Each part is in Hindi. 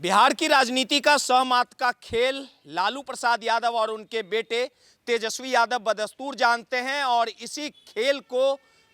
बिहार की राजनीति का सहमत का खेल लालू प्रसाद यादव और उनके बेटे तेजस्वी यादव बदस्तूर जानते हैं और इसी खेल को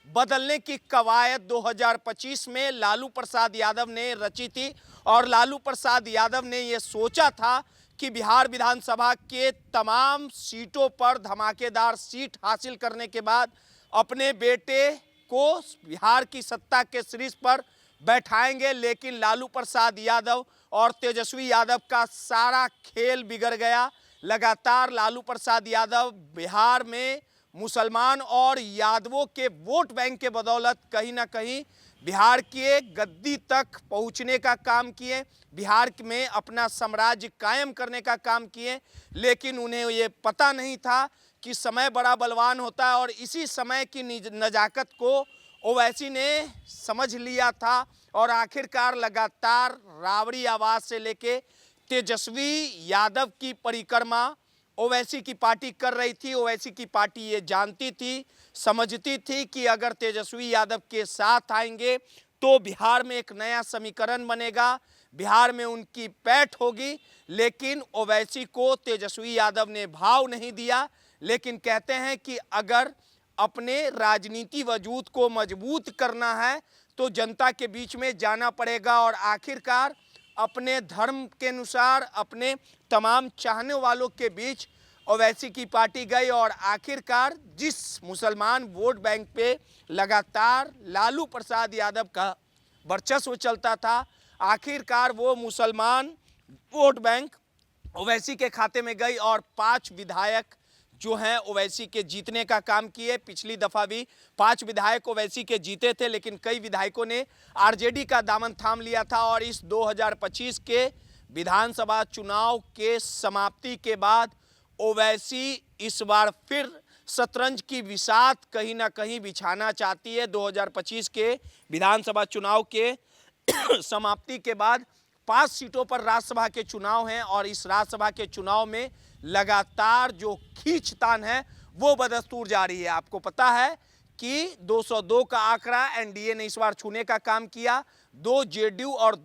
बदलने की कवायद 2025 में लालू प्रसाद यादव ने रची थी। और लालू प्रसाद यादव ने यह सोचा था कि बिहार विधानसभा के तमाम सीटों पर धमाकेदार सीट हासिल करने के बाद अपने बेटे को बिहार की सत्ता के शीर्ष पर बैठाएंगे। लेकिन लालू प्रसाद यादव और तेजस्वी यादव का सारा खेल बिगड़ गया। लगातार लालू प्रसाद यादव बिहार में मुसलमान और यादवों के वोट बैंक के बदौलत कहीं ना कहीं बिहार के गद्दी तक पहुंचने का काम किए, बिहार में अपना साम्राज्य कायम करने का काम किए। लेकिन उन्हें ये पता नहीं था कि समय बड़ा बलवान होता है और इसी समय की नजाकत को ओवैसी ने समझ लिया था और आखिरकार लगातार राबड़ी आवाज से लेके तेजस्वी यादव की परिक्रमा ओवैसी की पार्टी कर रही थी। ओवैसी की पार्टी ये जानती थी, समझती थी कि अगर तेजस्वी यादव के साथ आएंगे तो बिहार में एक नया समीकरण बनेगा, बिहार में उनकी पैठ होगी। लेकिन ओवैसी को तेजस्वी यादव ने भाव नहीं दिया। लेकिन कहते हैं कि अगर अपने राजनीति वजूद को मजबूत करना है तो जनता के बीच में जाना पड़ेगा। और आखिरकार अपने धर्म के अनुसार अपने तमाम चाहने वालों के बीच ओवैसी की पार्टी गई और आखिरकार जिस मुसलमान वोट बैंक पे लगातार लालू प्रसाद यादव का वर्चस्व चलता था, आखिरकार वो मुसलमान वोट बैंक ओवैसी के खाते में गई और 5 विधायक जो हैं ओवैसी के जीतने का काम किए। पिछली दफा भी 5 विधायक ओवैसी के जीते थे, लेकिन कई विधायकों ने आरजेडी का दामन थाम लिया था। और इस 2025 के विधानसभा चुनाव के समाप्ति के बाद ओवैसी इस बार फिर शतरंज की बिसात कहीं ना कहीं बिछाना चाहती है। 2025 के विधानसभा चुनाव के समाप्ति के बाद 5 सीटों पर राज्यसभा के चुनाव हैं और इस राज्यसभा के चुनाव में लगातार जो खींचतान है वो बदस्तूर जारी है। आपको पता है कि 202 का आंकड़ा एनडीए ने इस बार छूने का काम किया। 2 जेडीयू और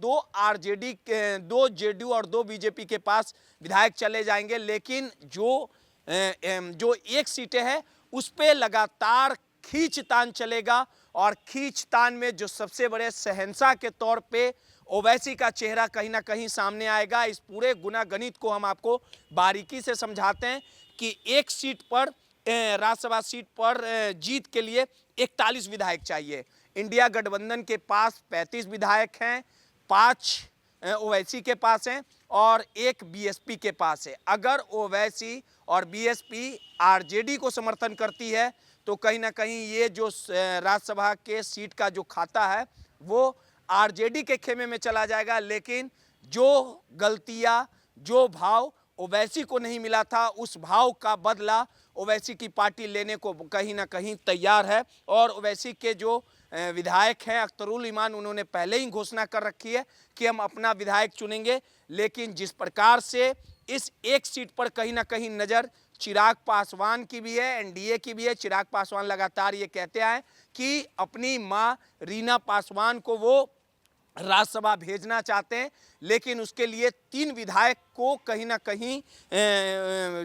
2 बीजेपी के पास विधायक चले जाएंगे। लेकिन जो एक सीटें हैं उस पे लगातार खींचतान चलेगा और खींचतान में जो सबसे बड़े शहंशाह के तौर पे ओवैसी का चेहरा कहीं ना कहीं सामने आएगा। इस पूरे गुना गणित को हम आपको बारीकी से समझाते हैं कि एक सीट पर राज्यसभा सीट पर जीत के लिए 41 विधायक चाहिए। इंडिया गठबंधन के पास 35 विधायक हैं, 5 ओवैसी के पास हैं और 1 बीएसपी के पास है। अगर ओवैसी और बीएसपी आरजेडी को समर्थन करती है तो कहीं ना कहीं ये जो राज्यसभा के सीट का जो खाता है वो आरजेडी के खेमे में चला जाएगा। लेकिन जो गलतियां, जो भाव ओवैसी को नहीं मिला था, उस भाव का बदला ओवैसी की पार्टी लेने को कहीं ना कहीं तैयार है। और ओवैसी के जो विधायक हैं अख्तरुल ईमान, उन्होंने पहले ही घोषणा कर रखी है कि हम अपना विधायक चुनेंगे। लेकिन जिस प्रकार से इस एक सीट पर कहीं ना कहीं नज़र चिराग पासवान की भी है, एनडीए की भी है। चिराग पासवान लगातार ये कहते हैं कि अपनी मां रीना पासवान को वो राज्यसभा भेजना चाहते हैं। लेकिन उसके लिए 3 विधायक को कहीं ना कहीं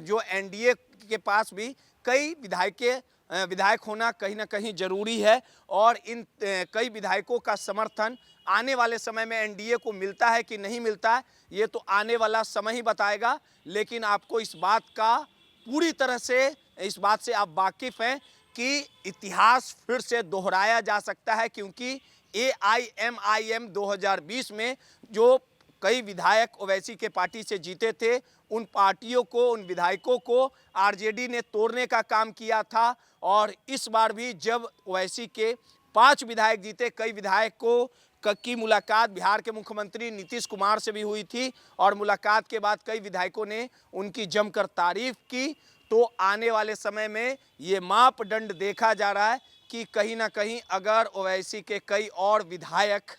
जो एनडीए के पास भी कई विधायक होना कहीं ना कहीं जरूरी है। और इन कई विधायकों का समर्थन आने वाले समय में एनडीए को मिलता है कि नहीं मिलता है, ये तो आने वाला समय ही बताएगा। लेकिन आपको इस बात का पूरी तरह से इस बात से आप वाकिफ हैं कि इतिहास फिर से दोहराया जा सकता है, क्योंकि AIMIM 2020 में जो कई विधायक ओवैसी के पार्टी से जीते थे, उन पार्टियों को, उन विधायकों को आरजेडी ने तोड़ने का काम किया था। और इस बार भी जब ओवैसी के 5 विधायक जीते, कई विधायकों की मुलाकात बिहार के मुख्यमंत्री नीतीश कुमार से भी हुई थी और मुलाकात के बाद कई विधायकों ने उनकी जमकर तारीफ की। तो आने वाले समय में ये मापदंड देखा जा रहा है कि कहीं ना कहीं अगर ओवैसी के कई और विधायक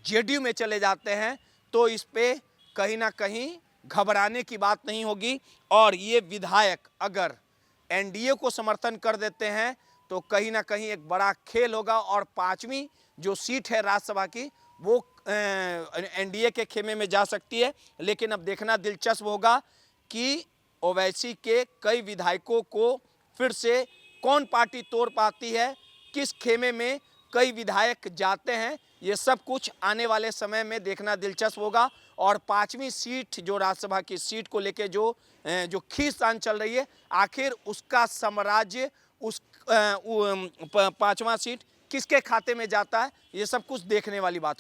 जेडीयू में चले जाते हैं तो इस पे कहीं ना कहीं घबराने की बात नहीं होगी। और ये विधायक अगर एनडीए को समर्थन कर देते हैं तो कहीं ना कहीं एक बड़ा खेल होगा और 5वीं जो सीट है राज्यसभा की वो एनडीए के खेमे में जा सकती है। लेकिन अब देखना दिलचस्प होगा कि ओवैसी के कई विधायकों को फिर से कौन पार्टी तोड़ पाती है, किस खेमे में कई विधायक जाते हैं, ये सब कुछ आने वाले समय में देखना दिलचस्प होगा। और 5वीं सीट जो राज्यसभा की सीट को लेके जो खींचतान चल रही है, आखिर उसका साम्राज्य, उस 5वां सीट किसके खाते में जाता है, ये सब कुछ देखने वाली बात है।